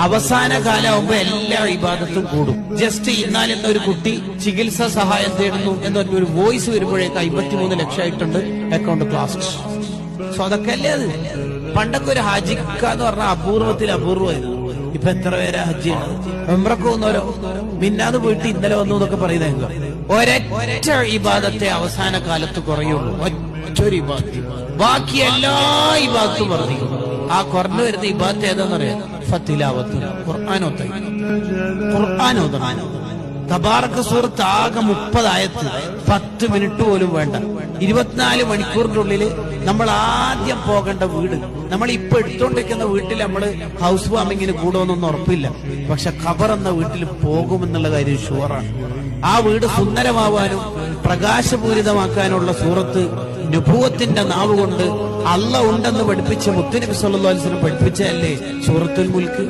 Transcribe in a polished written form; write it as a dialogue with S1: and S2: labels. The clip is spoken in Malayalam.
S1: അവസാന കാലാവുമ്പോ എല്ലാ ഇബാദത്തും കൂടും. ജസ്റ്റ് ഇന്നാലെന്ന ഒരു കുട്ടി ചികിത്സാ സഹായം തേടുന്നു എന്നൊരു ഒരു വോയിസ് വരുമ്പോഴേക്ക് 53 ലക്ഷമായിട്ടുണ്ട് അക്കൗണ്ട് ക്ലാസ്. സോ അതൊക്കെ അല്ലേ അത്. പണ്ടൊക്കെ ഒരു ഹജിക്ക എന്ന് പറഞ്ഞാൽ അപൂർവത്തിൽ അപൂർവമായിരുന്നു. ഇപ്പൊ എത്ര പേരാ ഹജ്ജ് ഉംറക്ക് പോകുന്നവരോ മിന്നാന്ന് പോയിട്ട് ഇന്നലെ വന്നു എന്നൊക്കെ പറയുന്നത്. ഒരൊറ്റ ഇബാദത്തെ അവസാന കാലത്ത് കുറയുള്ളൂ, ഒറ്റൊരു ഇബാദത്ത്. ബാക്കി എല്ലാ ഇബാദത്തും പറഞ്ഞു. ആ കുറഞ്ഞു വരുന്ന ഇബാദത്ത് ഏതാന്നറിയാം? ഫത്തിലാവത്ത്, ഖുർആൻ. തബാറക സൂറത്ത് ആകെ 30 ആയത്ത്, 10 മിനിറ്റ് പോലും വേണ്ട. 24 മണിക്കൂറിന്റെ ഉള്ളിൽ നമ്മൾ ആദ്യം പോകേണ്ട വീട്, നമ്മൾ ഇപ്പൊ എടുത്തോണ്ടിരിക്കുന്ന വീട്ടിൽ നമ്മൾ ഹൗസ് വാമിങ്ങിന് കൂടുമെന്നൊന്നും ഉറപ്പില്ല. പക്ഷെ ഖബർ എന്ന വീട്ടിൽ പോകുമെന്നുള്ള കാര്യം ഷുവറാണ്. ആ വീട് സുന്ദരമാവാനും പ്രകാശപൂരിതമാക്കാനുള്ള സൂറത്ത് നുബുവത്തിന്റെ നാവ് കൊണ്ട് അള്ളാഹ് ഉണ്ടെന്ന് പഠിപ്പിച്ച മുത്തുനബി സല്ലല്ലാഹു അലൈഹി വസല്ലം പഠിപ്പിച്ചതല്ലേ സൂറത്തുൽ മുൽക്ക്.